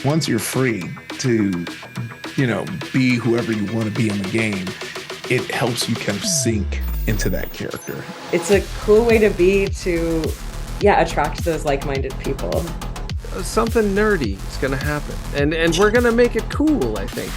once you're free to, be whoever you want to be in the game, it helps you kind of sink into that character. It's a cool way to be to, attract those like-minded people. Something nerdy is going to happen. And we're going to make it cool, I think.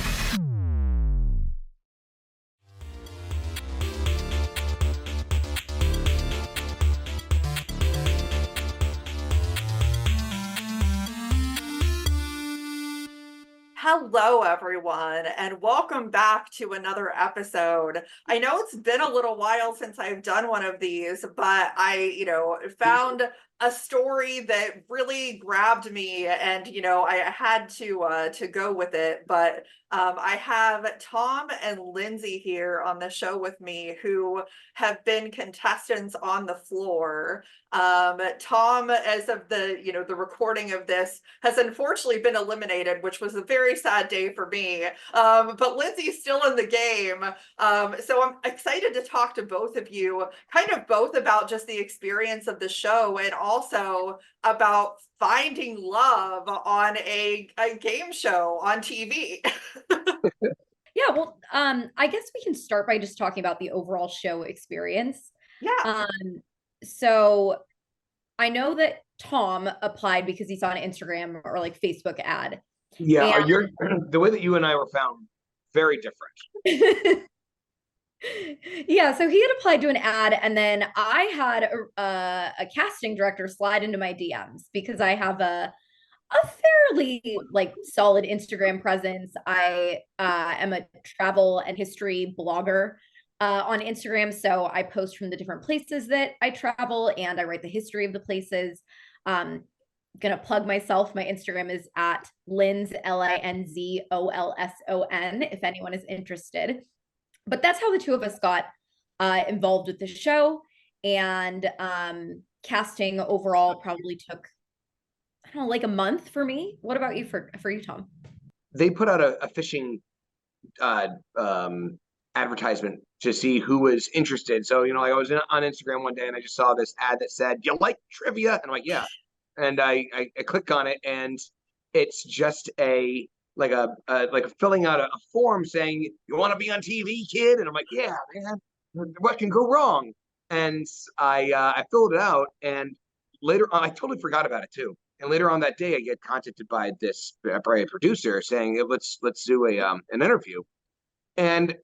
Hello, everyone, and welcome back to another episode. I know it's been a little while since I've done one of these, but I, found a story that really grabbed me, and I had to go with it. But I have Tom and Lindsey here on the show with me, who have been contestants on the floor. Tom, as of the recording of this, has unfortunately been eliminated, which was a very sad day for me. But Lindsey's still in the game. So I'm excited to talk to both of you, kind of both about just the experience of the show and also about finding love on a game show on TV. Yeah, well, I guess we can start by just talking about the overall show experience. Yeah. So I know that Tom applied because he saw an Instagram or like Facebook ad. Yeah, And you're the way that you and I were found very different. yeah, so he had applied to an ad, and then I had a casting director slide into my DMs because I have a fairly like solid Instagram presence. I am a travel and history blogger on Instagram, so I post from the different places that I travel, and I write the history of the places. Gonna plug myself. My Instagram is at Linz, LINZOLSON, if anyone is interested. But that's how the two of us got involved with the show. And casting overall probably took, I don't know, like a month for me. What about you for you, Tom? They put out a fishing advertisement to see who was interested. So, like I was on Instagram one day and I just saw this ad that said, "You like trivia?" And I'm like, "Yeah." And I click on it, and it's just like filling out a form saying, "You want to be on TV, kid?" And I'm like, "Yeah, man. What can go wrong?" And I filled it out, and later on, I totally forgot about it too. And later on that day, I get contacted by a producer saying, "Let's do an interview." And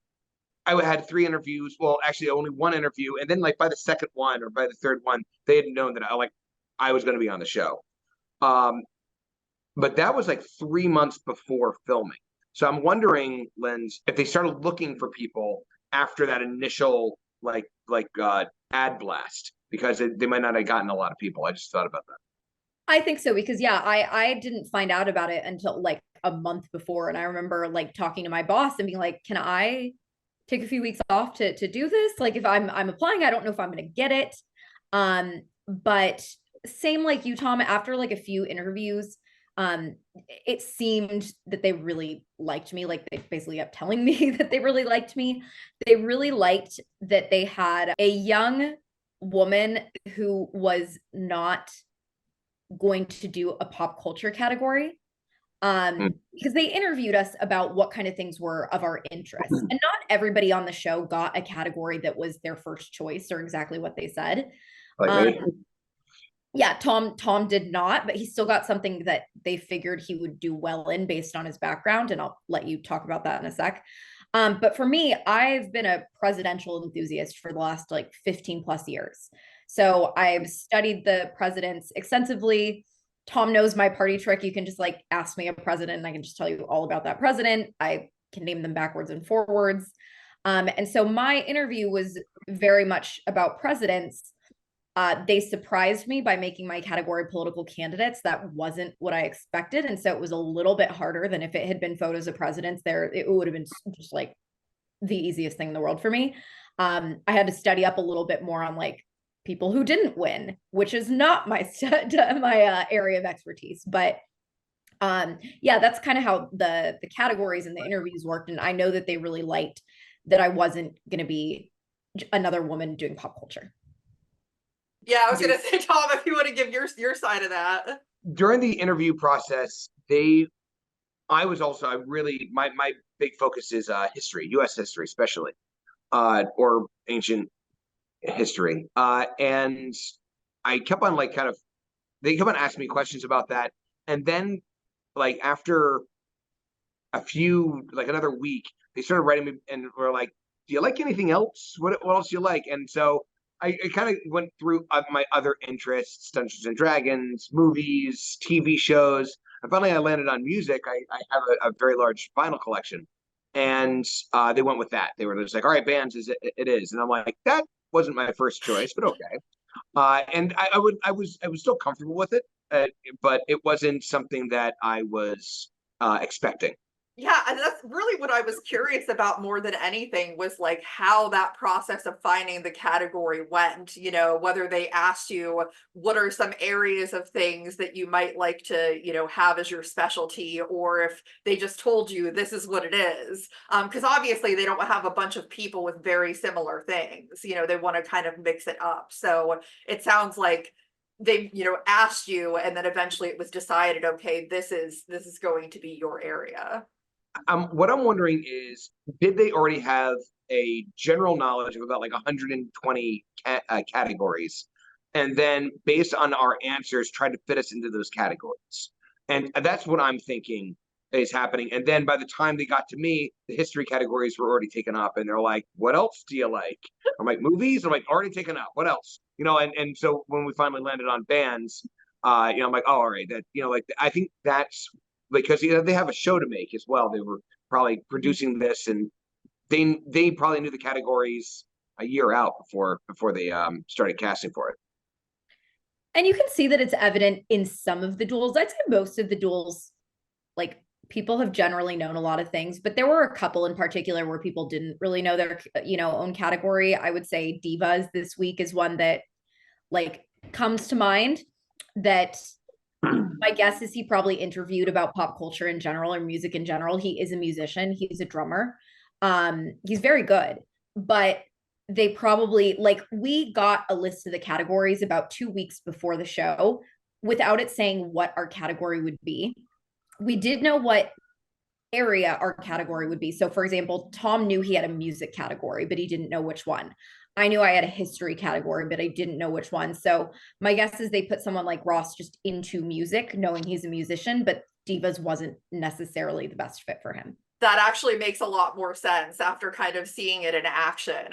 I had 3 interviews. Well, actually, only one interview, and then like by the second one or by the third one, they had known that I was going to be on the show. But that was like 3 months before filming. So I'm wondering, Linz, if they started looking for people after that initial ad blast, because they might not have gotten a lot of people. I just thought about that. I think so, because I didn't find out about it until like a month before. And I remember like talking to my boss and being like, can I take a few weeks off to do this? Like if I'm applying, I don't know if I'm gonna get it. But same like you, Tom, after like a few interviews, it seemed that they really liked me. Like they basically kept telling me that they really liked me. They really liked that they had a young woman who was not going to do a pop culture category, because they interviewed us about what kind of things were of our interest, and not everybody on the show got a category that was their first choice or exactly what they said. Like me. Yeah, Tom did not, but he still got something that they figured he would do well in based on his background, and I'll let you talk about that in a sec. But for me, I've been a presidential enthusiast for the last like 15 plus years. So I've studied the presidents extensively. Tom knows my party trick. You can just like ask me a president and I can just tell you all about that president. I can name them backwards and forwards. And so my interview was very much about presidents. They surprised me by making my category political candidates. That wasn't what I expected. And so it was a little bit harder than if it had been photos of presidents there. It would have been just like the easiest thing in the world for me. I had to study up a little bit more on like people who didn't win, which is not my area of expertise. But yeah, that's kind of how the categories and the interviews worked. And I know that they really liked that I wasn't going to be another woman doing pop culture. Yeah, I was going to say, Tom, if you want to give your side of that. During the interview process, they I was also, I really, my big focus is history, U.S. history, especially, or ancient history. And I kept on like kind of, they kept on asking me questions about that. And then like after a few, like another week, they started writing me and were like, do you like anything else? What else do you like? And so I kind of went through my other interests, Dungeons and Dragons, movies, TV shows. And finally, I landed on music. I have a very large vinyl collection, and they went with that. They were just like, "All right, bands, it is," and I'm like, "That wasn't my first choice, but okay." And I was still comfortable with it, but it wasn't something that I was expecting. Yeah, and that's really what I was curious about more than anything was like how that process of finding the category went, whether they asked you what are some areas of things that you might like to, have as your specialty, or if they just told you this is what it is. Because obviously they don't have a bunch of people with very similar things, they want to kind of mix it up. So it sounds like they, asked you and then eventually it was decided, okay, this is going to be your area. What I'm wondering is, did they already have a general knowledge of about like 120 categories, and then based on our answers, try to fit us into those categories? And that's what I'm thinking is happening. And then by the time they got to me, the history categories were already taken up, and they're like, "What else do you like?" I'm like, "Movies." I'm like, "Already taken up. What else?" And so when we finally landed on bands, I'm like, "Oh, all right, that like I think that's." Because they have a show to make as well. They were probably producing this, and they probably knew the categories a year out before they started casting for it. And you can see that it's evident in some of the duels. I'd say most of the duels, like people have generally known a lot of things, but there were a couple in particular where people didn't really know their, own category. I would say divas this week is one that like comes to mind, that my guess is he probably interviewed about pop culture in general or music in general. He is a musician, he's a drummer. He's very good, but they probably like we got a list of the categories about 2 weeks before the show without it saying what our category would be. We did know what area our category would be. So for example, Tom knew he had a music category, but he didn't know which one. I knew I had a history category, but I didn't know which one. So my guess is they put someone like Ross just into music, knowing he's a musician, but divas wasn't necessarily the best fit for him. That actually makes a lot more sense after kind of seeing it in action.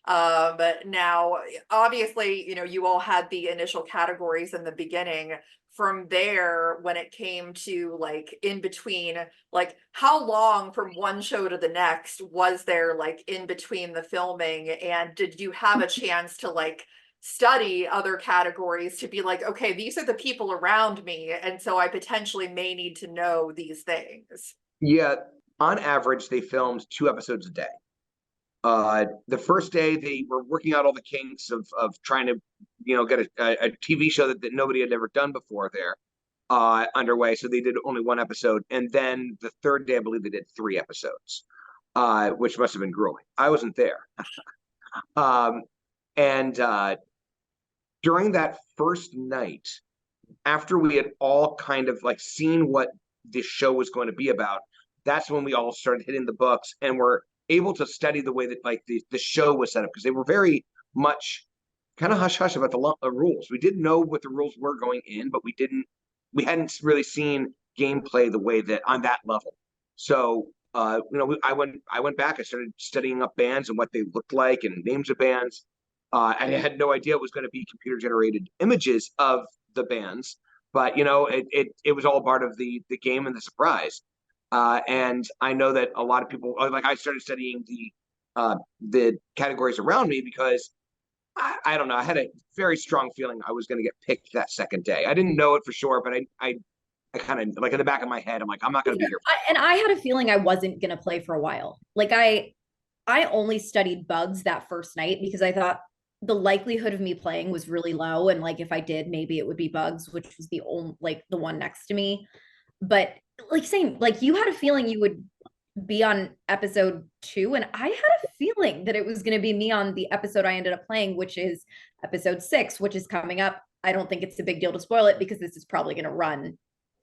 But now, obviously, you all had the initial categories in the beginning. From there, when it came to like in between, like how long from one show to the next was there like in between the filming? And did you have a chance to like study other categories to be like, okay, these are the people around me, and so I potentially may need to know these things? Yeah, on average, they filmed 2 episodes a day. The first day they were working out all the kinks of trying to, get a TV show that nobody had ever done before there underway. So they did only 1 episode, and then the third day I believe they did 3 episodes, which must have been grueling. I wasn't there, and during that first night, after we had all kind of like seen what this show was going to be about, that's when we all started hitting the books and were able to study the way that like the show was set up, because they were very much kind of hush hush about the rules. We didn't know what the rules were going in, but we hadn't really seen gameplay the way that on that level. So I went back, I started studying up bands and what they looked like and names of bands. I had no idea it was going to be computer generated images of the bands, but it was all part of the game and the surprise. And I know that a lot of people, like I started studying the categories around me because I don't know, I had a very strong feeling I was going to get picked that second day. I didn't know it for sure, but I kind of like in the back of my head, I'm like, I'm not going to be here. And I had a feeling I wasn't going to play for a while. Like I only studied bugs that first night because I thought the likelihood of me playing was really low. And like, if I did, maybe it would be bugs, which was the only, like the one next to me. But like same, like you had a feeling you would be on episode 2, and I had a feeling that it was going to be me on the episode I ended up playing, which is episode 6, which is coming up. I don't think it's a big deal to spoil it because this is probably going to run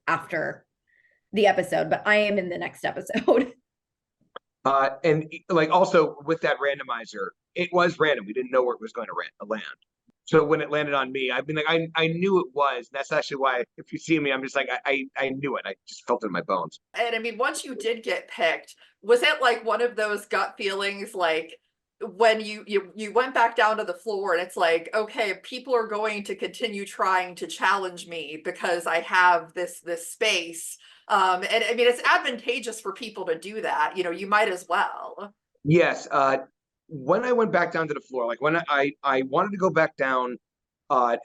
after the episode, but I am in the next episode. And like also with that randomizer, it was random. We didn't know where it was going to land. So when it landed on me, I've been like, I knew it was. That's actually why, if you see me, I'm just like, I knew it. I just felt it in my bones. And I mean, once you did get picked, was it like one of those gut feelings, like when you went back down to the floor and it's like, okay, people are going to continue trying to challenge me because I have this space. And I mean, it's advantageous for people to do that. You know, you might as well. Yes. When I went back down to the floor, like when I wanted to go back down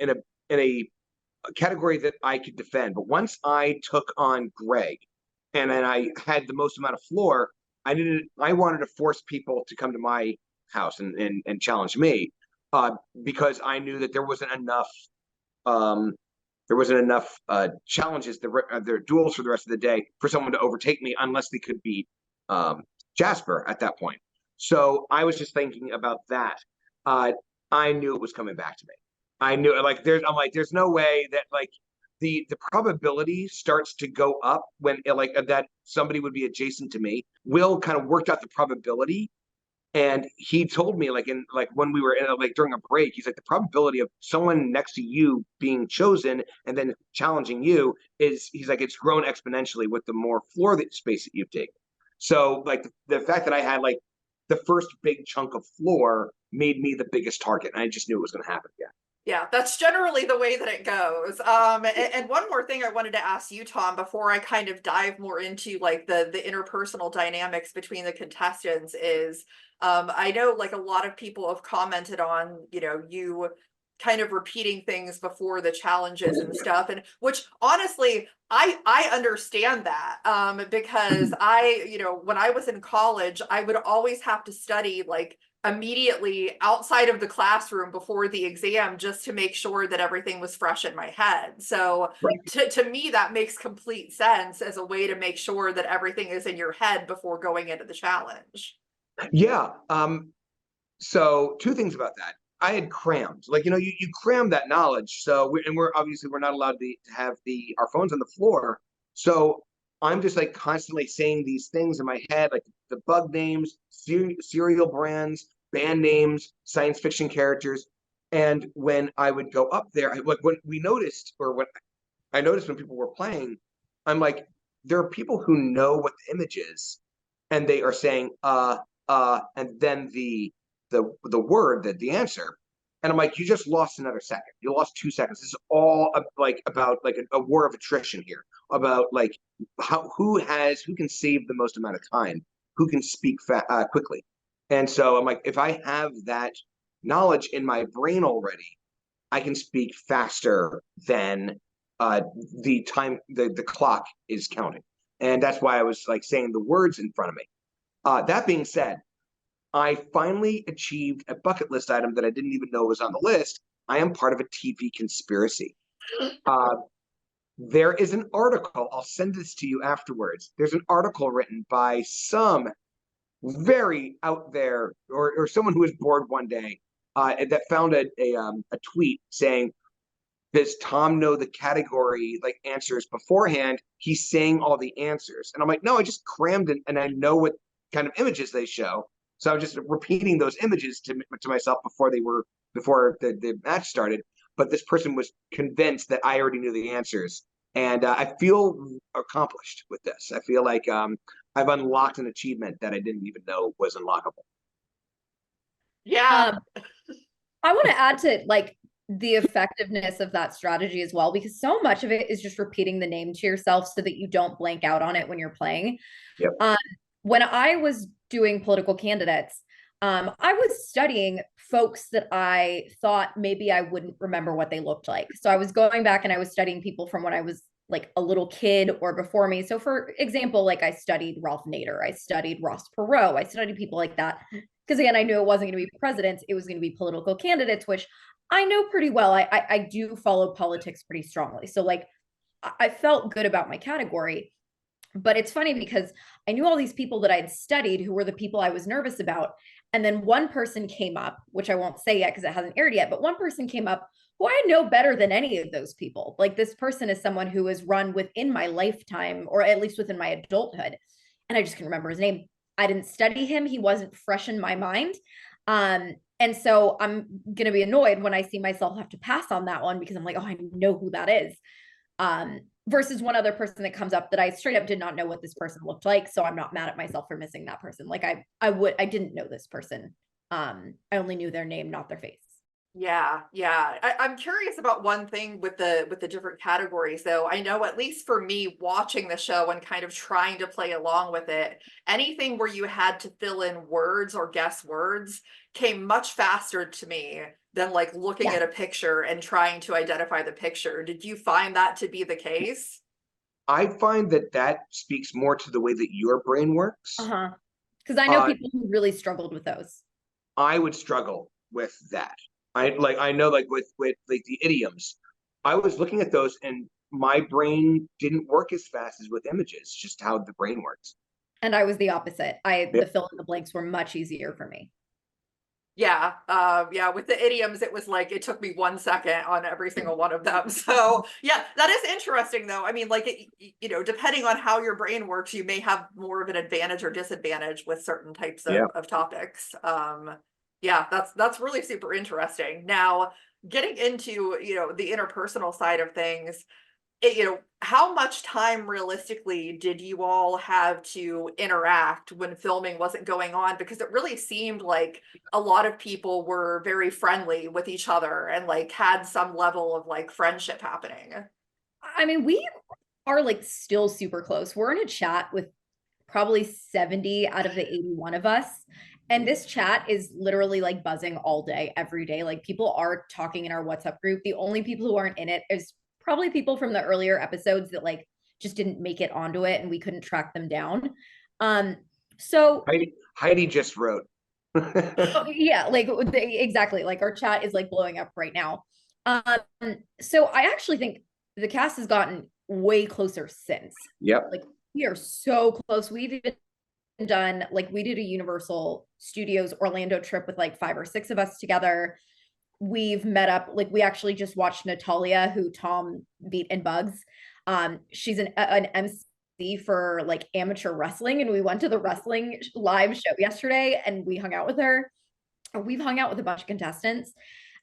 in a category that I could defend, but once I took on Greg and then I had the most amount of floor, I wanted to force people to come to my house and challenge me because I knew that there wasn't enough challenges, their duels for the rest of the day for someone to overtake me unless they could beat Jasper at that point. So I was just thinking about that. I knew it was coming back to me. I knew like there's no way that like the probability starts to go up when like that somebody would be adjacent to me. Will kind of worked out the probability, and he told me like when we were in like during a break, he's like the probability of someone next to you being chosen and then challenging you he's like it's grown exponentially with the more floor space that you've taken. So like the fact that I had like the first big chunk of floor made me the biggest target, and I just knew it was going to happen again. Yeah, that's generally the way that it goes. And one more thing I wanted to ask you, Tom, before I kind of dive more into like the interpersonal dynamics between the contestants is, I know like a lot of people have commented on, you know, you kind of repeating things before the challenges and stuff, and which honestly I understand that because you know, when I was in college, I would always have to study like immediately outside of the classroom before the exam just to make sure that everything was fresh in my head. So to me, that makes complete sense as a way to make sure that everything is in your head before going into the challenge. Yeah. So two things about that. I had crammed, like, you know, you cram that knowledge. So we're obviously we're not allowed to have our phones on the floor. So I'm just like constantly saying these things in my head, like the bug names, cereal brands, band names, science fiction characters. And when I would go up there, like when we noticed, or when I noticed when people were playing, I'm like, there are people who know what the image is, and they are saying, and then the word that the answer, and I'm like, you just lost another second. You lost 2 seconds. This is all like about like a war of attrition here, about like who can save the most amount of time, who can speak quickly. And so I'm like, if I have that knowledge in my brain already, I can speak faster than the time the clock is counting. And that's why I was like saying the words in front of me. That being said, I finally achieved a bucket list item that I didn't even know was on the list. I am part of a TV conspiracy. There is an article, I'll send this to you afterwards. There's an article written by some very out there, or someone who was bored one day, that found a tweet saying, does Tom know the category like answers beforehand? He's saying all the answers. And I'm like, no, I just crammed it and I know what kind of images they show. So I was just repeating those images to myself before the match started. But this person was convinced that I already knew the answers. And I feel accomplished with this. I feel like I've unlocked an achievement that I didn't even know was unlockable. Yeah. I want to add to like the effectiveness of that strategy as well, because so much of it is just repeating the name to yourself so that you don't blank out on it when you're playing. Yep. When I was doing political candidates, I was studying folks that I thought maybe I wouldn't remember what they looked like. So I was going back and I was studying people from when I was like a little kid or before me. So for example, like I studied Ralph Nader, I studied Ross Perot, I studied people like that. Because again, I knew it wasn't going to be presidents, it was going to be political candidates, which I know pretty well. I do follow politics pretty strongly. So like I felt good about my category. But it's funny because I knew all these people that I'd studied who were the people I was nervous about. And then one person came up, which I won't say yet because it hasn't aired yet, but one person came up who I know better than any of those people. Like this person is someone who has run within my lifetime, or at least within my adulthood. And I just can't remember his name. I didn't study him. He wasn't fresh in my mind. And so I'm going to be annoyed when I see myself have to pass on that one because I'm like, oh, I know who that is. Versus one other person that comes up that I straight up did not know what this person looked like. So I'm not mad at myself for missing that person. Like I didn't know this person. I only knew their name, not their face. Yeah, yeah. I'm curious about one thing with the different categories though. I know at least for me watching the show and kind of trying to play along with it, anything where you had to fill in words or guess words came much faster to me than like looking at a picture and trying to identify the picture. Did you find that to be the case? I find that speaks more to the way that your brain works. Uh-huh. Because I know people who really struggled with those. I would struggle with that. I know like with like the idioms, I was looking at those and my brain didn't work as fast as with images, just how the brain works. And I was the opposite. The fill in the blanks were much easier for me. Yeah, yeah, with the idioms, it was like it took me 1 second on every single one of them. So yeah, that is interesting though. I mean, like, you know, depending on how your brain works, you may have more of an advantage or disadvantage with certain types of topics. Yeah, that's really super interesting. Now, getting into, you know, the interpersonal side of things, you know, how much time realistically did you all have to interact when filming wasn't going on? Because it really seemed like a lot of people were very friendly with each other and like had some level of like friendship happening. I mean, we are like still super close. We're in a chat with probably 70 out of the 81 of us. And this chat is literally like buzzing all day, every day. Like people are talking in our WhatsApp group. The only people who aren't in it is probably people from the earlier episodes that like just didn't make it onto it and we couldn't track them down. So Heidi just wrote. yeah, like exactly. Like our chat is like blowing up right now. So I actually think the cast has gotten way closer since. Yep. Like we are so close. We've even done like we did a Universal Studios Orlando trip with like 5 or 6 of us together. We've met up, like we actually just watched Natalia, who Tom beat in Bugs. She's an MC for like amateur wrestling, and we went to the wrestling live show yesterday and we hung out with her. We've hung out with a bunch of contestants.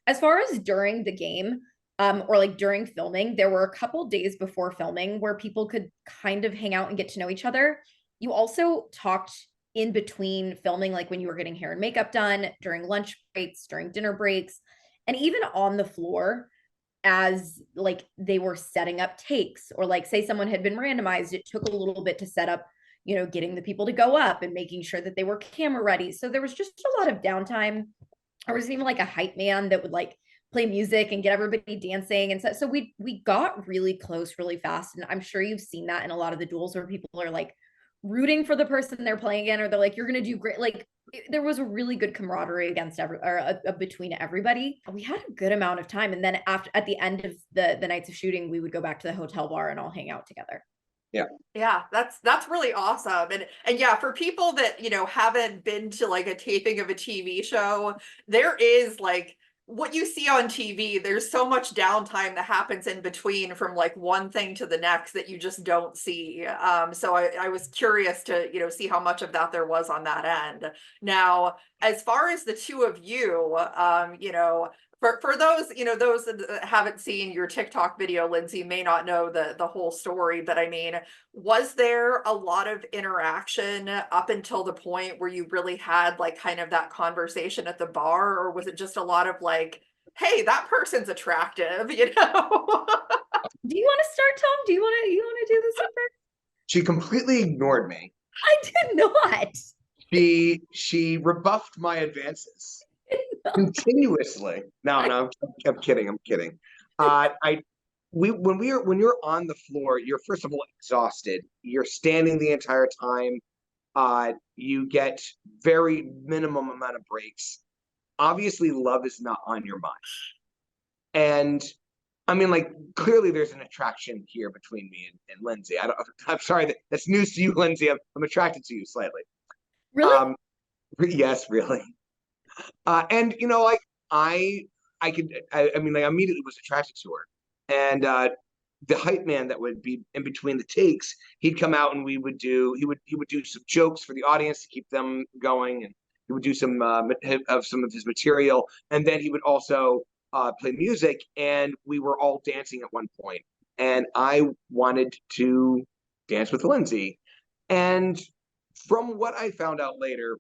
As far as during the game, or like during filming, there were a couple days before filming where people could kind of hang out and get to know each other. You also talked in between filming, like when you were getting hair and makeup done, during lunch breaks, during dinner breaks, and even on the floor as like they were setting up takes, or like say someone had been randomized, it took a little bit to set up, you know, getting the people to go up and making sure that they were camera ready. So there was just a lot of downtime. There was even like a hype man that would like play music and get everybody dancing. And so we got really close really fast. And I'm sure you've seen that in a lot of the duels where people are like rooting for the person they're playing again, or they're like, you're going to do great. Like there was a really good camaraderie against between everybody. We had a good amount of time. And then at the end of the nights of shooting, we would go back to the hotel bar and all hang out together. Yeah, that's really awesome. And yeah, for people that, you know, haven't been to like a taping of a TV show, there is like what you see on TV, there's so much downtime that happens in between from like one thing to the next that you just don't see. So I was curious to, you know, see how much of that there was on that end. Now, as far as the two of you, you know, for those, you know, those that haven't seen your TikTok video, Lindsey, may not know the whole story, but I mean, was there a lot of interaction up until the point where you really had like kind of that conversation at the bar, or was it just a lot of like, hey, that person's attractive, you know? Do you want to start, Tom? Do you want to do this one? She completely ignored me. I did not. She rebuffed my advances. Continuously. No, I'm kidding. When you're on the floor, you're first of all exhausted. You're standing the entire time. You get very minimum amount of breaks. Obviously, love is not on your mind. And I mean, like clearly there's an attraction here between me and Lindsey. I'm sorry that's news to you, Lindsey. I'm attracted to you slightly. Really? Yes, really. And you know, like I I mean, like, I immediately was attracted to her. And the hype man that would be in between the takes, he'd come out and he would do some jokes for the audience to keep them going, and he would do some of his material, and then he would also play music, and we were all dancing at one point, and I wanted to dance with Lindsey, and from what I found out later,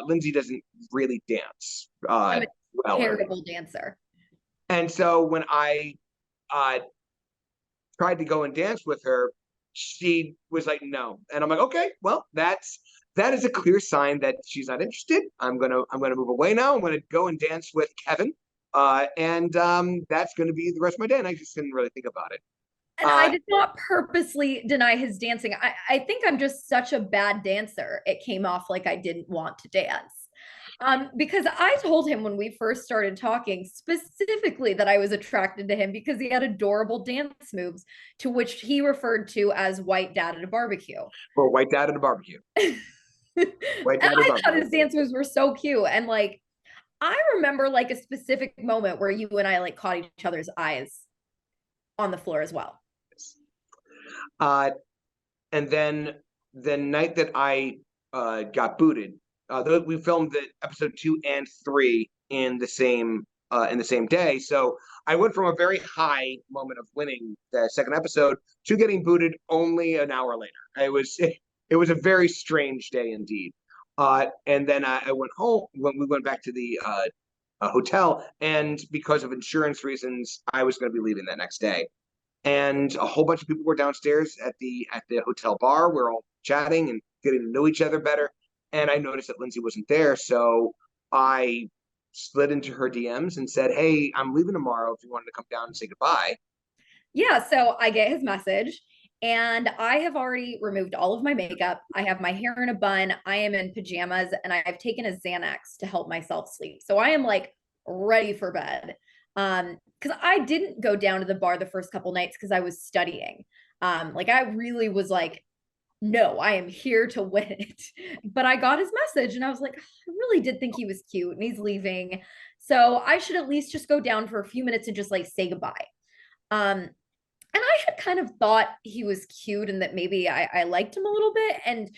Lindsey doesn't really dance I'm a well. terrible dancer. And so when I tried to go and dance with her, she was like, no. And I'm like, okay, well, that is a clear sign that she's not interested. I'm gonna move away now. I'm gonna go and dance with Kevin. And that's gonna be the rest of my day. And I just didn't really think about it. And I did not purposely deny his dancing. I think I'm just such a bad dancer. It came off like I didn't want to dance. Because I told him when we first started talking specifically that I was attracted to him because he had adorable dance moves, to which he referred to as white dad at a barbecue. Or white dad at a barbecue. White dad at a barbecue. I thought his dance moves were so cute. And like, I remember like a specific moment where you and I like caught each other's eyes on the floor as well. And then the night that I got booted, we filmed the episode 2 and 3 in the same day. So I went from a very high moment of winning the second episode to getting booted only an hour later. It was a very strange day indeed. And then I went home when we went back to the hotel, and because of insurance reasons, I was going to be leaving that next day. And a whole bunch of people were downstairs at the hotel bar. We're all chatting and getting to know each other better. And I noticed that Lindsey wasn't there. So I slid into her DMs and said, hey, I'm leaving tomorrow if you wanted to come down and say goodbye. Yeah, so I get his message, and I have already removed all of my makeup. I have my hair in a bun. I am in pajamas, and I've taken a Xanax to help myself sleep. So I am like ready for bed. Because I didn't go down to the bar the first couple nights because I was studying. Like I really was like, no, I am here to win it. But I got his message and I was like, I really did think he was cute and he's leaving. So I should at least just go down for a few minutes and just like say goodbye. And I had kind of thought he was cute and that maybe I liked him a little bit. And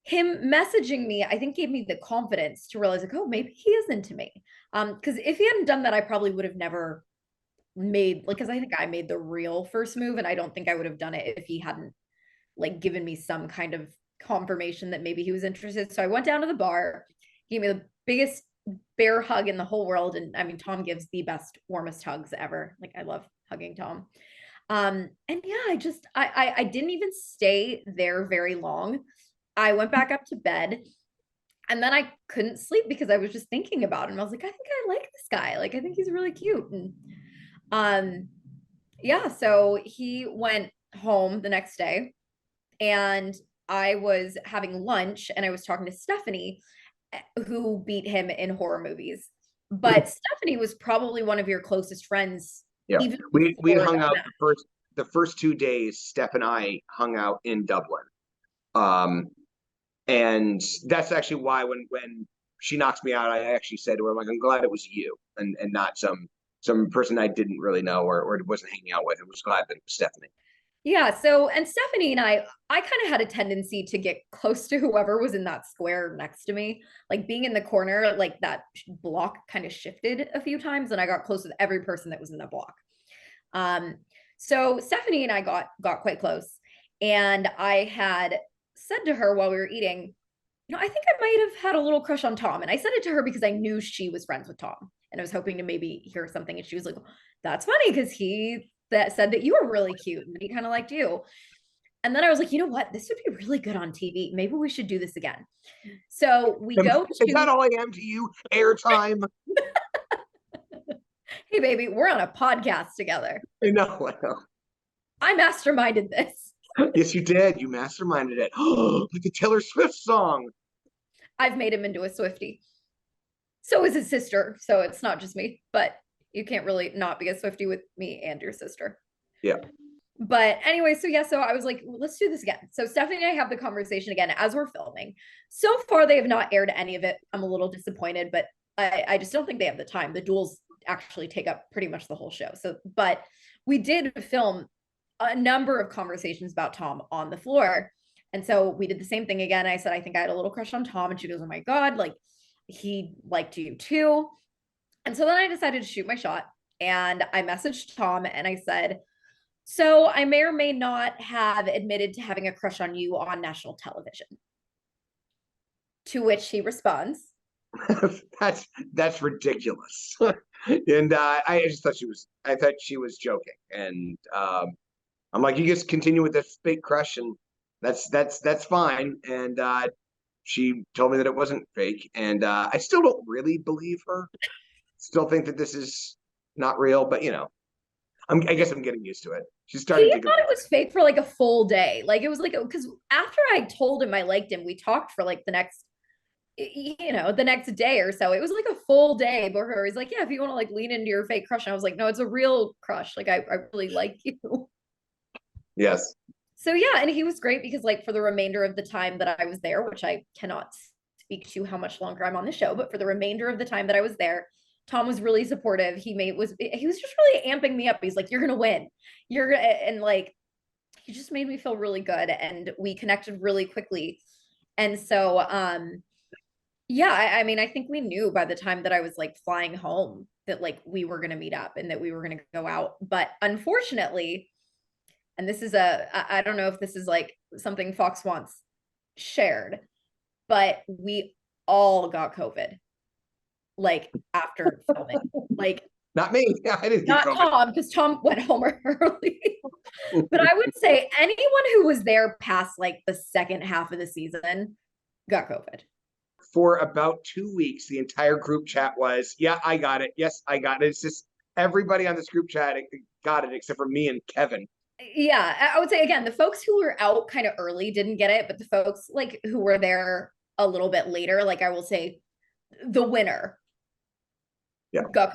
him messaging me, I think gave me the confidence to realize like, oh, maybe he is into me. Because if he hadn't done that, I probably would have never made, like, because I think I made the real first move, and I don't think I would have done it if he hadn't like given me some kind of confirmation that maybe he was interested. So I went down to the bar, he gave me the biggest bear hug in the whole world. And I mean, Tom gives the best, warmest hugs ever. Like I love hugging Tom. And yeah, I didn't even stay there very long. I went back up to bed, and then I couldn't sleep because I was just thinking about him. I was like, I think I like this guy. Like, I think he's really cute. And yeah, so he went home the next day, and I was having lunch and I was talking to Stephanie, who beat him in horror movies. But Stephanie was probably one of your closest friends. Yeah, we hung out the first 2 days. Steph and I hung out in Dublin. And that's actually why when she knocks me out, I actually said to her, I'm like, I'm glad it was you and not some person I didn't really know or wasn't hanging out with. I was glad that it was Stephanie. Yeah. So, and Stephanie and I kind of had a tendency to get close to whoever was in that square next to me. Like being in the corner, like that block kind of shifted a few times, and I got close with every person that was in the block. So Stephanie and I got quite close, and I had said to her while we were eating, you know, I think I might have had a little crush on Tom. And I said it to her because I knew she was friends with Tom, and I was hoping to maybe hear something. And she was like, that's funny, because he said that you were really cute and he kind of liked you. And then I was like, you know what? This would be really good on TV. Maybe we should do this again. So we go to... Is that all I am to you? Airtime? Hey, baby, we're on a podcast together. I know. I masterminded this. Yes, you did. You masterminded it. Like a Taylor Swift song. I've made him into a Swiftie. So is his sister. So it's not just me, but you can't really not be a Swiftie with me and your sister. Yeah. But anyway, so yeah, so I was like, let's do this again. So Stephanie and I have the conversation again as we're filming. So far, they have not aired any of it. I'm a little disappointed, but I just don't think they have the time. The duels actually take up pretty much the whole show. So, but we did film a number of conversations about Tom on the floor. And so we did the same thing again. I said, I think I had a little crush on Tom. And she goes, oh my God, like he liked you too. And so then I decided to shoot my shot. And I messaged Tom and I said, so I may or may not have admitted to having a crush on you on national television. To which he responds, that's ridiculous. And I just thought I thought she was joking. And I'm like, you just continue with this fake crush, and that's fine. And she told me that it wasn't fake, and I still don't really believe her. Still think that this is not real, but I guess I'm getting used to it. She's starting he to thought it was fake for like a full day. Like it was like, because after I told him I liked him, we talked for like the next day or so. It was like a full day before he's like, yeah, if you want to like lean into your fake crush. And I was like, no, it's a real crush. Like I really like you. Yes. So yeah, and he was great because like for the remainder of the time that I was there, which I cannot speak to how much longer I'm on the show, but for the remainder of the time that I was there, Tom was really supportive. He was just really amping me up. He's like, you're gonna win. And like he just made me feel really good, and we connected really quickly. And so yeah, I mean, I think we knew by the time that I was like flying home that like we were going to meet up and that we were going to go out. But unfortunately, and this is I don't know if this is like something Fox wants shared, but we all got COVID like after filming. Like not me. I didn't not get COVID. Tom, because Tom went home early. But I would say anyone who was there past like the second half of the season got COVID. For about 2 weeks, the entire group chat was, yeah, I got it. Yes, I got it. It's just everybody on this group chat got it except for me and Kevin. Yeah, I would say again, the folks who were out kind of early didn't get it, but the folks like who were there a little bit later, like I will say the winner got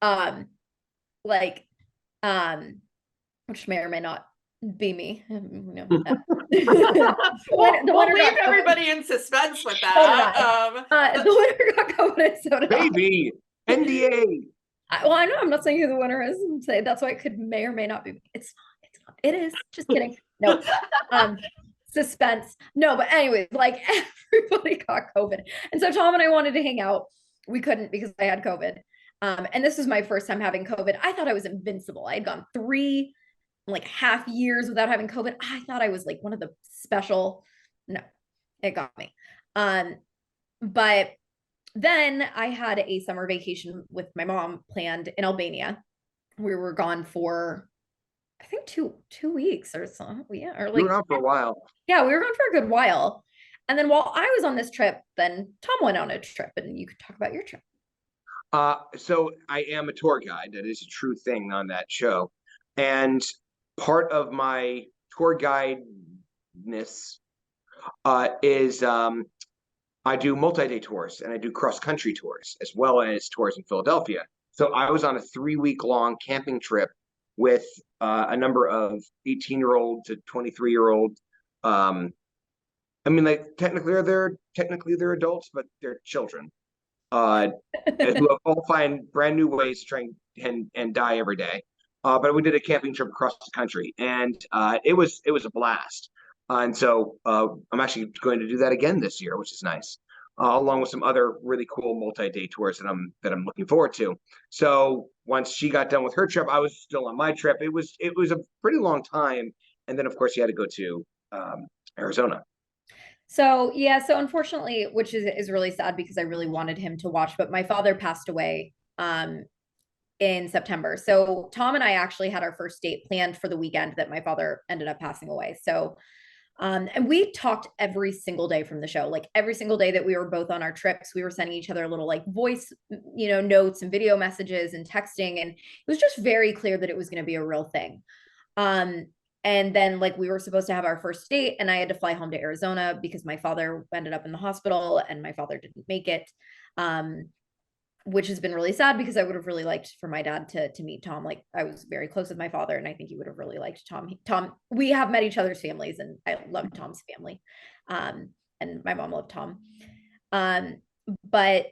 COVID. Which may or may not be me. We'll leave everybody in suspense with that. The winner got COVID, so did Baby, NDA. Well, I know I'm not saying who the winner is, and say that's why it could may or may not be. It's not. It is. Just kidding. No. Suspense. No, but anyways, like everybody got COVID, and so Tom and I wanted to hang out. We couldn't because I had COVID. And this was my first time having COVID. I thought I was invincible. I had gone 3 like half years without having COVID. I thought I was like one of the special. No, it got me. But then I had a summer vacation with my mom planned in Albania. We were gone for, I think two weeks or so. Yeah, or like we were gone for a while. Yeah, we were gone for a good while. And then while I was on this trip, then Tom went on a trip, and you could talk about your trip. So I am a tour guide. That is a true thing on that show. And part of my tour guide-ness is I do multi-day tours, and I do cross-country tours as well as tours in Philadelphia. So I was on a 3-week-long camping trip with a number of 18-year-old to 23-year-old. I mean, like technically they're adults, but they're children who all find brand new ways to try and die every day. But we did a camping trip across the country, and it was a blast. And so I'm actually going to do that again this year, which is nice, along with some other really cool multi-day tours that I'm looking forward to. So once she got done with her trip, I was still on my trip. It was a pretty long time, and then of course you had to go to Arizona. So yeah, so unfortunately, which is really sad because I really wanted him to watch, but my father passed away in September. So Tom and I actually had our first date planned for the weekend that my father ended up passing away. So and we talked every single day from the show, like every single day that we were both on our trips, we were sending each other little like voice, notes and video messages and texting. And it was just very clear that it was going to be a real thing. And then like we were supposed to have our first date, and I had to fly home to Arizona because my father ended up in the hospital and my father didn't make it. Which has been really sad because I would have really liked for my dad to meet Tom. Like I was very close with my father, and I think he would have really liked Tom. We have met each other's families, and I love Tom's family. And my mom loved Tom. But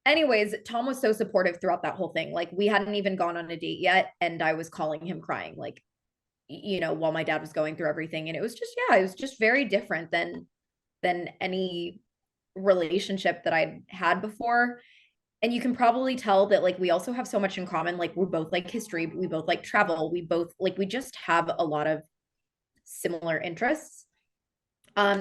anyways, Tom was so supportive throughout that whole thing. Like we hadn't even gone on a date yet, and I was calling him crying, like, you know, while my dad was going through everything. And it was just, yeah, it was just very different than any relationship that I'd had before. And you can probably tell that like we also have so much in common. Like we both like history, we both like travel, we both like, we just have a lot of similar interests.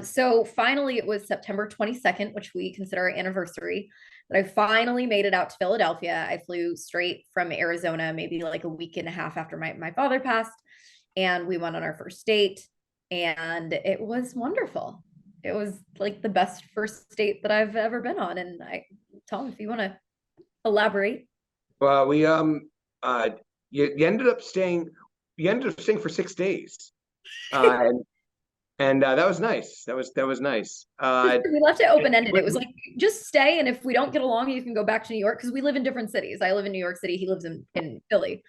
So finally it was September 22nd, which we consider our anniversary, that I finally made it out to Philadelphia. I flew straight from Arizona, maybe like a week and a half after my father passed, and we went on our first date, and it was wonderful. It was like the best first date that I've ever been on. And I tell him if you want to elaborate. Well, we you ended up staying. You ended up staying for 6 days, and that was nice. That was nice. We left it open ended. It was like, just stay, and if we don't get along, you can go back to New York, because we live in different cities. I live in New York City. He lives in Philly,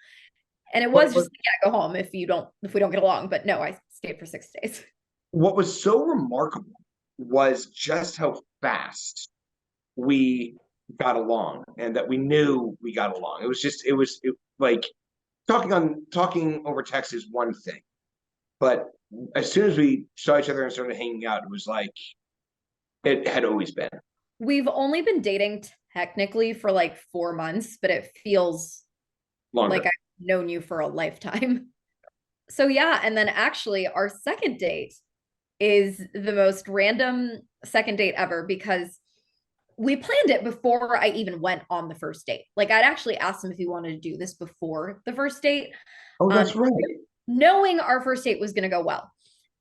and it was just like, yeah, go home if we don't get along. But no, I stayed for 6 days. What was so remarkable was just how fast we got along, and that we knew we got along. It was just, like talking over text is one thing, but as soon as we saw each other and started hanging out, it was like it had always been. We've only been dating technically for like 4 months, but it feels Longer. like I've known you for a lifetime. So yeah, and then actually our second date is the most random second date ever, because we planned it before I even went on the first date. Like I'd actually asked him if he wanted to do this before the first date. Oh, that's right. Knowing our first date was going to go well.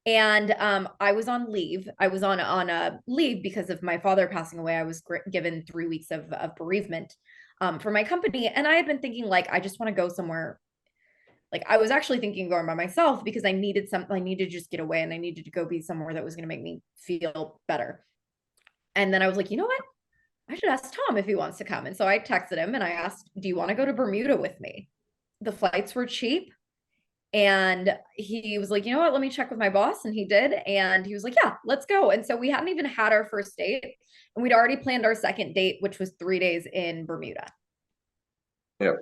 And I was on leave. I was on a leave because of my father passing away. I was given 3 weeks of bereavement for my company. And I had been thinking, like, I just want to go somewhere. Like I was actually thinking going by myself, because I needed something. I needed to just get away, and I needed to go be somewhere that was going to make me feel better. And then I was like, you know what? I should ask Tom if he wants to come. And so I texted him and I asked, do you want to go to Bermuda with me? The flights were cheap. And he was like, you know what? Let me check with my boss. And he did. And he was like, yeah, let's go. And so we hadn't even had our first date, and we'd already planned our second date, which was 3 days in Bermuda. Yeah.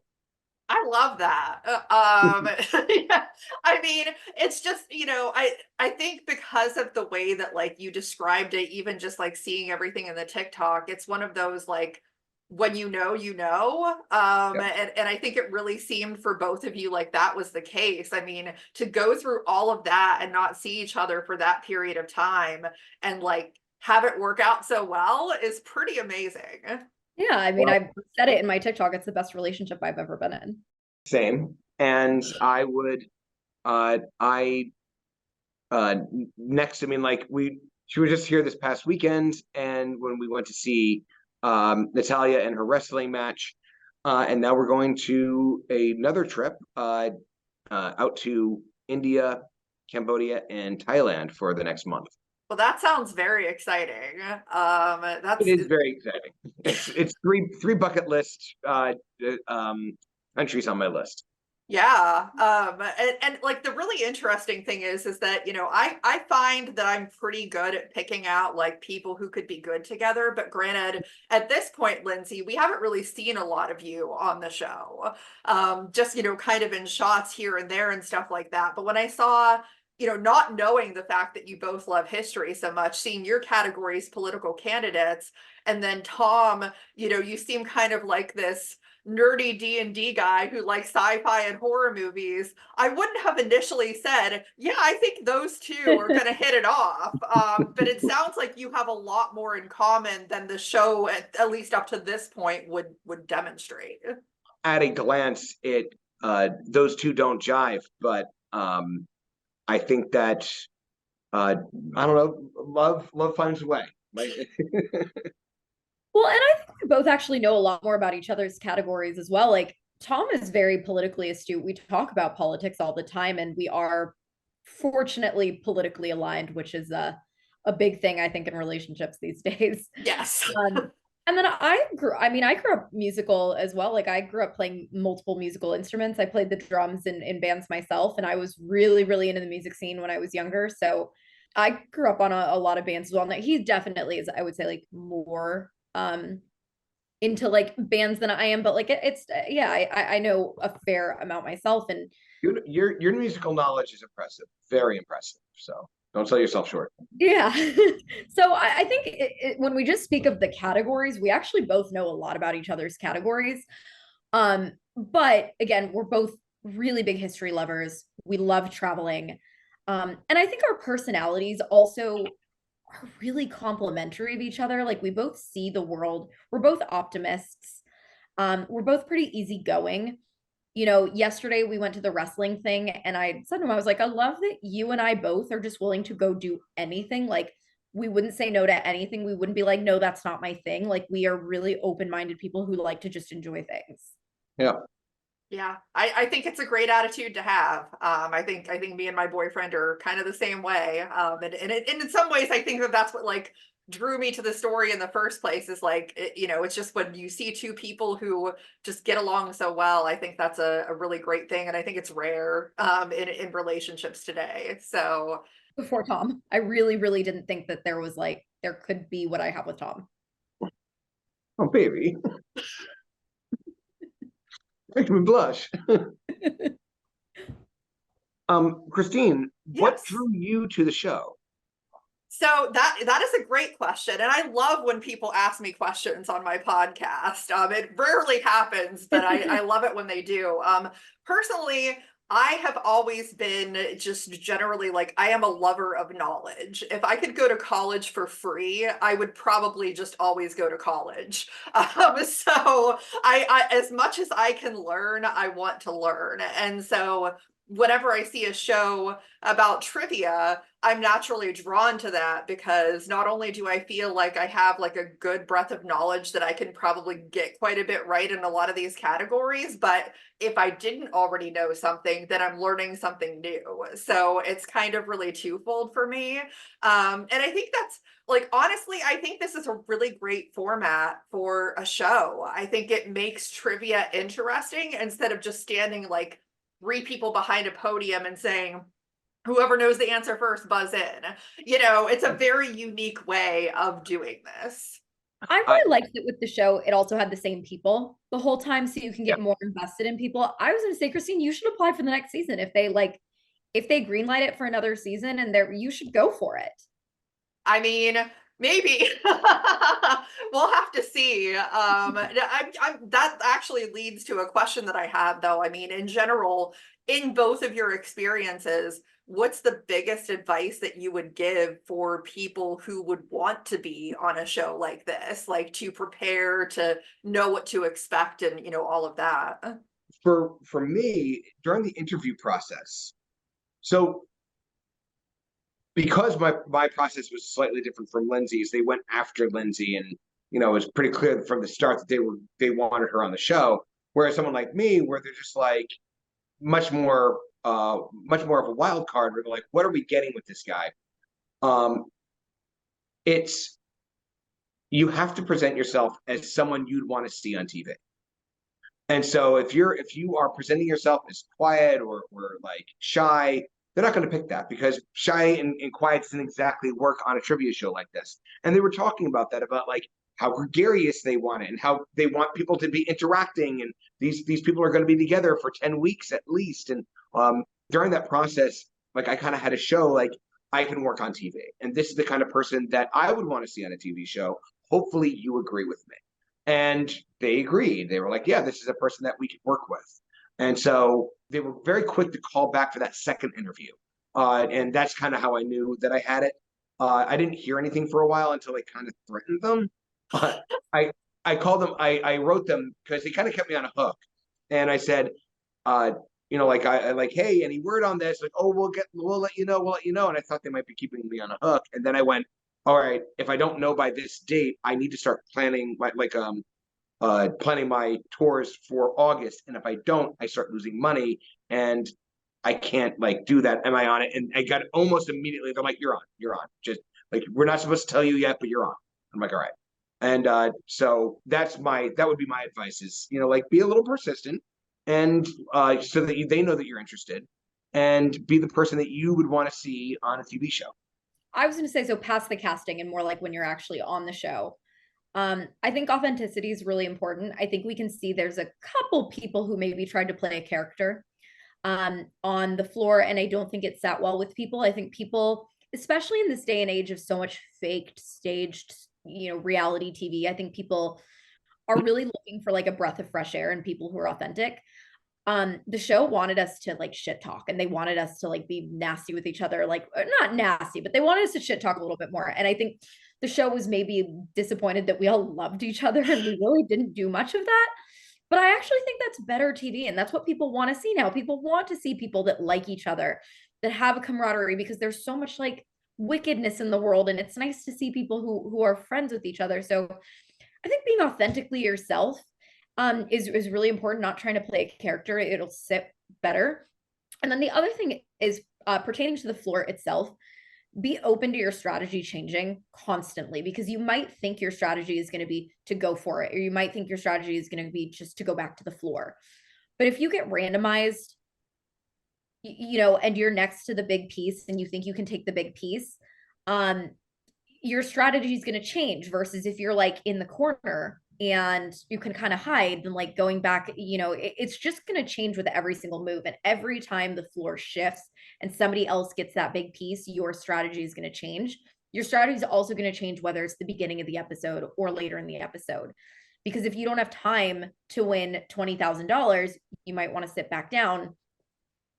I love that. Yeah, I mean, it's just, you know, I think because of the way that like you described it, even just like seeing everything in the TikTok, it's one of those like, when you know, you know. And I think it really seemed for both of you like that was the case. I mean, to go through all of that and not see each other for that period of time and like have it work out so well is pretty amazing. Yeah, I mean, I said it in my TikTok. It's the best relationship I've ever been in. Same. And I would, next, I mean, like she was just here this past weekend, and when we went to see Natalia and her wrestling match, and now we're going to another trip out to India, Cambodia, and Thailand for the next month. Well, that sounds very exciting. It is very exciting. It's three bucket list countries on my list. Yeah. And like the really interesting thing is that, you know, I find that I'm pretty good at picking out like people who could be good together. But granted, at this point, Lindsey, we haven't really seen a lot of you on the show. Just, you know, kind of in shots here and there and stuff like that. But when I saw, you know, not knowing the fact that you both love history so much, seeing your categories, political candidates, and then Tom, you know, you seem kind of like this nerdy D&D guy who likes sci-fi and horror movies. I wouldn't have initially said, yeah, I think those two are going to hit it off. But it sounds like you have a lot more in common than the show, at least up to this point, would demonstrate. At a glance, those two don't jive, but I think that I don't know, love finds a way. Well, and I think we both actually know a lot more about each other's categories as well. Like Tom is very politically astute. We talk about politics all the time, and we are fortunately politically aligned, which is a big thing I think in relationships these days. Yes. And then I grew up musical as well. Like I grew up playing multiple musical instruments. I played the drums in bands myself, and I was really, really into the music scene when I was younger. So I grew up on a lot of bands as well. And he definitely is, I would say, like more into like bands than I am, but like it's yeah, I know a fair amount myself, and Your musical knowledge is impressive, very impressive. So don't sell yourself short. yeah. So I think when we just speak of the categories, we actually both know a lot about each other's categories. But again, we're both really big history lovers. We love traveling. And I think our personalities also are really complementary of each other. Like we both see the world, we're both optimists. We're both pretty easygoing. You know, yesterday we went to the wrestling thing and I said to him, I was like, I love that you and I both are just willing to go do anything. Like we wouldn't say no to anything. We wouldn't be like, no, that's not my thing. Like we are really open-minded people who like to just enjoy things. Yeah. Yeah, I think it's a great attitude to have. I think me and my boyfriend are kind of the same way. And in some ways, I think that that's what like drew me to the story in the first place is like, it's just when you see two people who just get along so well, I think that's a really great thing. And I think it's rare in relationships today. So Before Tom, I really, really didn't think that there was like, there could be what I have with Tom. Oh, baby. Makes me blush. Christine, what yes. drew you to the show? So that is a great question. And I love when people ask me questions on my podcast. It rarely happens, but I love it when they do. Personally, I have always been just generally like, I am a lover of knowledge. If I could go to college for free, I would probably just always go to college. So as much as I can learn, I want to learn. And so whenever I see a show about trivia, I'm naturally drawn to that because not only do I feel like I have like a good breadth of knowledge that I can probably get quite a bit right in a lot of these categories, but if I didn't already know something, then I'm learning something new. So it's kind of really twofold for me. And I think that's like, honestly, I think this is a really great format for a show. I think it makes trivia interesting instead of just standing like three people behind a podium and saying, whoever knows the answer first, buzz in. It's a very unique way of doing this. I really liked it with the show. It also had the same people the whole time, so you can Yeah. get more invested in people. I was gonna say, Christine, you should apply for the next season if they greenlight it for another season, and you should go for it. I mean, maybe we'll have to see. That actually leads to a question that I have, though. I mean, in general, in both of your experiences, what's the biggest advice that you would give for people who would want to be on a show like this, like to prepare, to know what to expect, and all of that? For me, during the interview process, so because my process was slightly different from Lindsey's, they went after Lindsey, and it was pretty clear from the start that they wanted her on the show. Whereas someone like me, where they're just like much more of a wild card, where they're like, what are we getting with this guy? It's you have to present yourself as someone you'd want to see on TV. And so if you are presenting yourself as quiet or like shy, they're not going to pick that because shy and quiet doesn't exactly work on a trivia show like this. And they were talking about that, about like how gregarious they want it and how they want people to be interacting. And these people are going to be together for 10 weeks at least. And during that process, like I kind of had a show like I can work on TV. And this is the kind of person that I would want to see on a TV show. Hopefully you agree with me. And they agreed. They were like, yeah, this is a person that we could work with. And so they were very quick to call back for that second interview. And that's kind of how I knew that I had it. I didn't hear anything for a while until I kind of threatened them. I called them, I wrote them because they kind of kept me on a hook. And I said, like I like, hey, any word on this? Like, oh, we'll let you know. And I thought they might be keeping me on a hook. And then I went, all right, if I don't know by this date, I need to start planning planning my tours for August. And if I don't, I start losing money and I can't like do that. Am I on it? And I got almost immediately, they're like, you're on. Just like, we're not supposed to tell you yet, but you're on. I'm like, all right. And so that would be my advice is, like be a little persistent and so that they know that you're interested and be the person that you would want to see on a TV show. I was going to say, so past the casting and more like when you're actually on the show, I think authenticity is really important. I think we can see there's a couple people who maybe tried to play a character on the floor, and I don't think it sat well with people. I think people, especially in this day and age of so much faked, staged, reality TV, I think people are really looking for like a breath of fresh air and people who are authentic. The show wanted us to like shit talk, and they wanted us to like be nasty with each other, like not nasty, but they wanted us to shit talk a little bit more. And I think the show was maybe disappointed that we all loved each other and we really didn't do much of that. But I actually think that's better TV, and that's what people want to see now. People want to see people that like each other, that have a camaraderie, because there's so much like wickedness in the world, and it's nice to see people who are friends with each other. So I think being authentically yourself is really important. Not trying to play a character; it'll sit better. And then the other thing is pertaining to the floor itself. Be open to your strategy changing constantly, because you might think your strategy is going to be to go for it, or you might think your strategy is going to be just to go back to the floor. But if you get randomized, and you're next to the big piece and you think you can take the big piece, your strategy is going to change, versus if you're like in the corner and you can kind of hide, then like going back, it's just going to change with every single move. And every time the floor shifts and somebody else gets that big piece, your strategy is going to change. Your strategy is also going to change whether it's the beginning of the episode or later in the episode. Because if you don't have time to win $20,000, you might want to sit back down.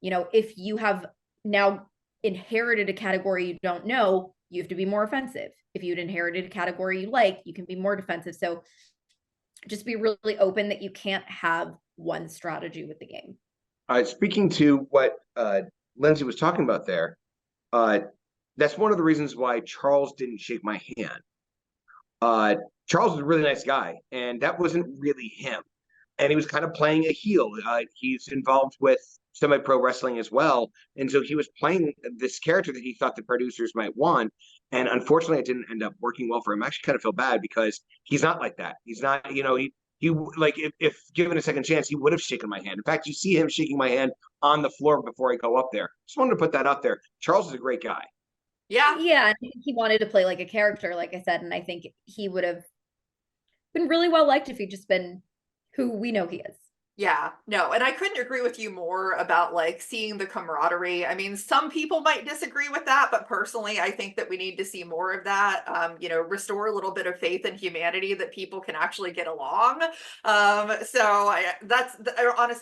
If you have now inherited a category you don't know, you have to be more offensive. If you'd inherited a category you like, you can be more defensive. So just be really open that you can't have one strategy with the game. Speaking to what Lindsey was talking about there, that's one of the reasons why Charles didn't shake my hand. Charles was a really nice guy, and that wasn't really him. And he was kind of playing a heel. He's involved with semi-pro wrestling as well, and so he was playing this character that he thought the producers might want. And unfortunately, it didn't end up working well for him. I actually kind of feel bad, because he's not like that. He's not, he like if given a second chance, he would have shaken my hand. In fact, you see him shaking my hand on the floor before I go up there. Just wanted to put that out there. Charles is a great guy. Yeah. Yeah, I think he wanted to play like a character, like I said, and I think he would have been really well liked if he'd just been who we know he is. Yeah, no, and I couldn't agree with you more about like seeing the camaraderie. I mean, some people might disagree with that, but personally, I think that we need to see more of that. Restore a little bit of faith in humanity, that people can actually get along. Honestly,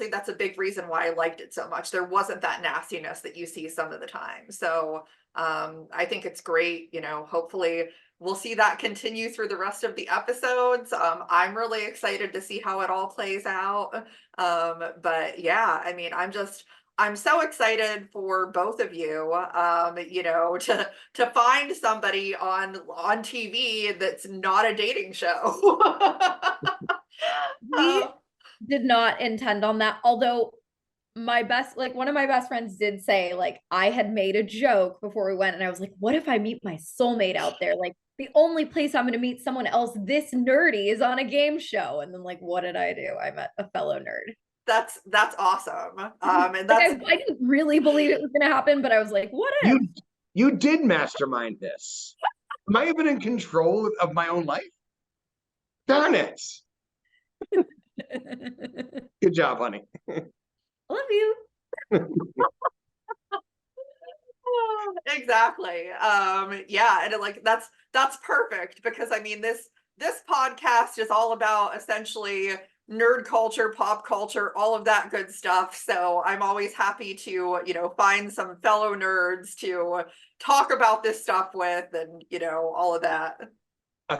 that's a big reason why I liked it so much. There wasn't that nastiness that you see some of the time. So I think it's great. Hopefully we'll see that continue through the rest of the episodes. I'm really excited to see how it all plays out. But yeah, I mean, I'm so excited for both of you, to find somebody on TV that's not a dating show. We did not intend on that, although one of my best friends did say, like, I had made a joke before we went, and I was like, what if I meet my soulmate out there? Like, the only place I'm going to meet someone else this nerdy is on a game show. And then, like, what did I do? I met a fellow nerd. That's awesome. And that's I didn't really believe it was going to happen, but I was like, what if? You did mastermind this. Am I even in control of my own life? Darn it. Good job, honey. Love you. Exactly. Yeah, and like that's perfect, because I mean this podcast is all about essentially nerd culture, pop culture, all of that good stuff. So I'm always happy to, find some fellow nerds to talk about this stuff with, and all of that.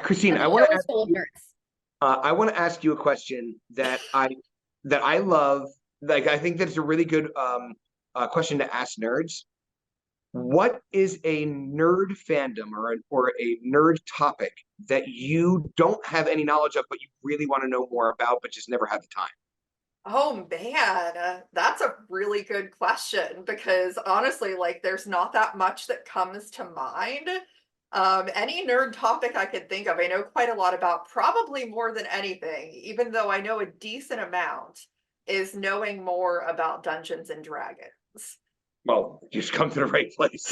Christine, I want to ask you a question that I love. Like, I think that's a really good question to ask nerds. What is a nerd fandom or a nerd topic that you don't have any knowledge of, but you really want to know more about, but just never had the time? Oh man, that's a really good question, because honestly, like, there's not that much that comes to mind. Any nerd topic I could think of, I know quite a lot about. Probably more than anything, even though I know a decent amount, is knowing more about Dungeons and Dragons. Well, you just come to the right place.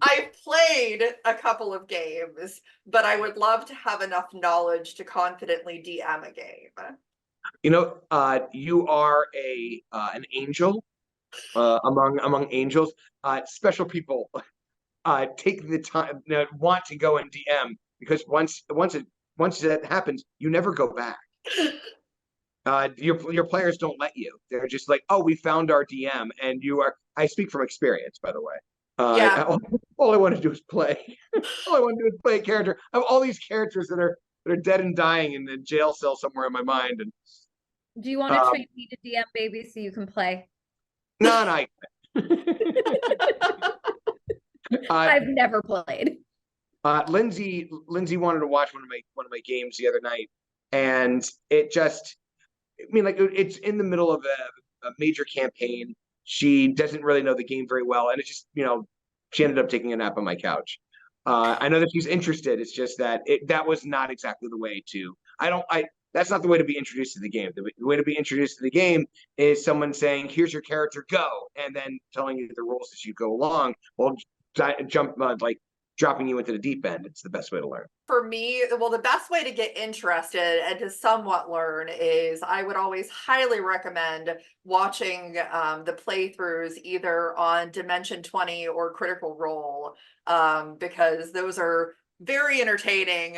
I've played a couple of games, but I would love to have enough knowledge to confidently DM a game. You are an angel among angels. Special people take the time want to go and DM because once that happens, you never go back. Your players don't let you. They're just like, oh, we found our DM, and you are. I speak from experience, by the way. Yeah. All I want to do is play. All I want to do is play a character. I have all these characters that are dead and dying in the jail cell somewhere in my mind. And Do you want to train me to DM, baby, so you can play? no, no. I've never played. Lindsey wanted to watch one of my games the other night, and it just, I mean, like it's in the middle of a major campaign. She doesn't really know the game very well, and it's just, she ended up taking a nap on my couch. I know that she's interested. It's just that that was not exactly the way to. That's not the way to be introduced to the game. The way to be introduced to the game is someone saying, "Here's your character, go," and then telling you the rules as you go along. Well, like dropping you into the deep end. It's the best way to learn. For me, well, the best way to get interested and to somewhat learn is I would always highly recommend watching the playthroughs either on Dimension 20 or Critical Role, because those are very entertaining,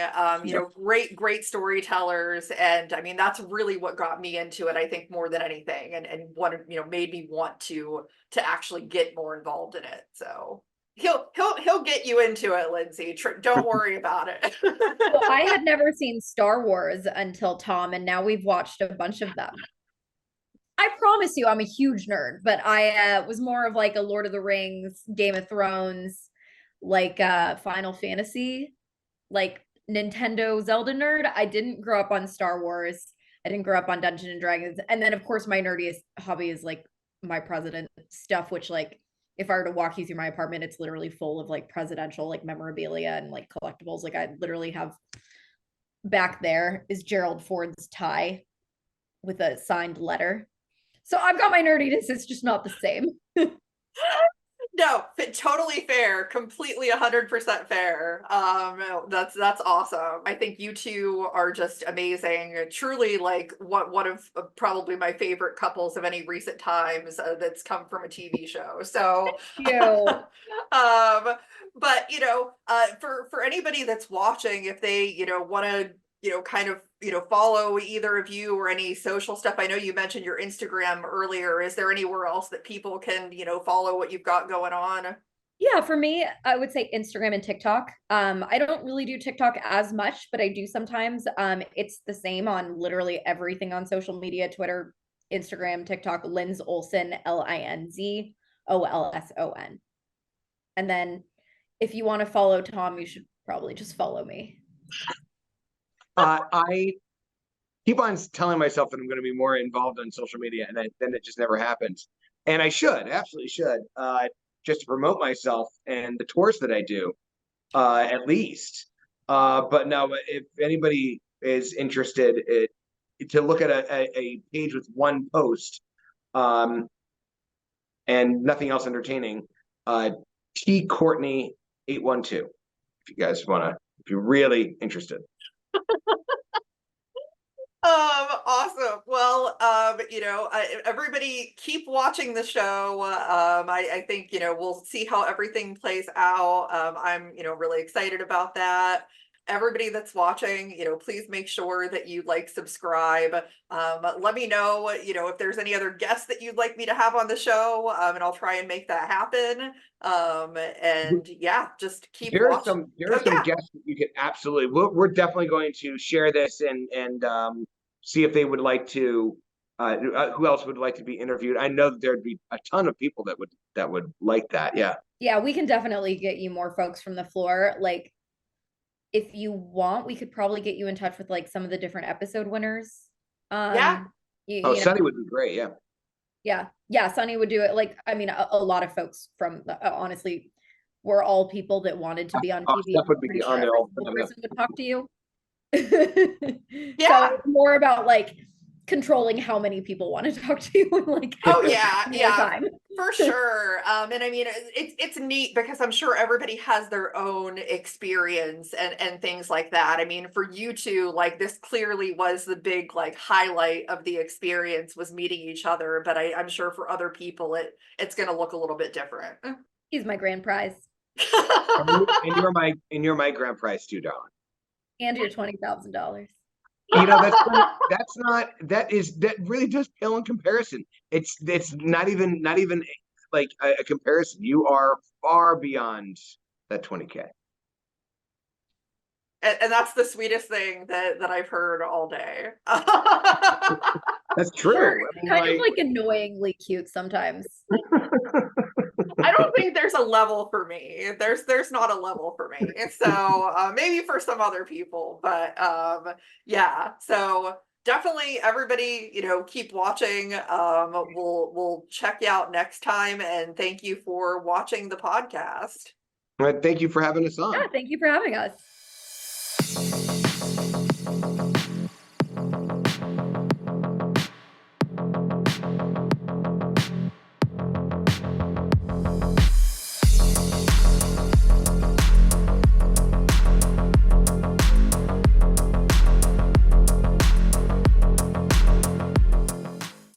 great storytellers. And I mean, that's really what got me into it, I think, more than anything, and what, made me want to actually get more involved in it. So he'll get you into it, Lindsey. Don't worry about it. Well, I had never seen Star Wars until Tom, and now we've watched a bunch of them. I promise you, I'm a huge nerd, but I was more of like a Lord of the Rings, Game of Thrones, like Final Fantasy, like Nintendo Zelda nerd. I didn't grow up on Star Wars. I didn't grow up on Dungeons and Dragons. And then of course my nerdiest hobby is like my president stuff, which, like, if I were to walk you through my apartment, it's literally full of like presidential like memorabilia and like collectibles. Like I literally have, back there is Gerald Ford's tie with a signed letter. So I've got my nerdiness. It's just not the same. No, totally fair. Completely 100% fair. That's awesome. I think you two are just amazing. Truly, like one of probably my favorite couples of any recent times that's come from a TV show. So, but for anybody that's watching, if they want to kind of follow either of you or any social stuff. I know you mentioned your Instagram earlier. Is there anywhere else that people can follow what you've got going on? Yeah, for me, I would say Instagram and TikTok. I don't really do TikTok as much, but I do sometimes. It's the same on literally everything on social media: Twitter, Instagram, TikTok. Linz Olson, LinzOlson. And then if you want to follow Tom, you should probably just follow me. I keep on telling myself that I'm going to be more involved on social media, and then it just never happens. And I absolutely should, just to promote myself and the tours that I do, at least. But no, if anybody is interested to look at a page with one post, and nothing else entertaining, T Courtney 812. If you guys if you're really interested. Awesome. Well, everybody keep watching the show. I think, we'll see how everything plays out. I'm, really excited about that. Everybody that's watching, please make sure that you subscribe. Let me know, if there's any other guests that you'd like me to have on the show, and I'll try and make that happen. And yeah, just keep watching. There are some guests that you could absolutely. We're definitely going to share this and see if they would like to. Who else would like to be interviewed? I know that there'd be a ton of people that would like that. Yeah. Yeah, we can definitely get you more folks from the floor. Like, if you want, we could probably get you in touch with some of the different episode winners. Yeah. Sunny would be great. Yeah. Yeah. Sunny would do it. I mean, a lot of folks from honestly, we're all people that wanted to be on TV. That would be on there all the time. Person would talk to you. Yeah. So more about controlling how many people want to talk to you and like Oh yeah, more yeah. time. For sure. And I mean, it's neat because I'm sure everybody has their own experience and things like that. I mean, for you two, like this clearly was the big like highlight of the experience was meeting each other. But I'm sure for other people, it's going to look a little bit different. He's my grand prize. And you're my grand prize too, darling. And your $20,000. You know, that really does pale in comparison. It's not even like a comparison. You are far beyond that 20K. And that's the sweetest thing that I've heard all day. That's true. You're I mean, kind of like annoyingly cute sometimes. I don't think there's a level for me. There's not a level for me. So maybe for some other people, but yeah. So definitely everybody, keep watching. We'll check you out next time, and thank you for watching the podcast. thank you for having us on. Yeah, thank you for having us.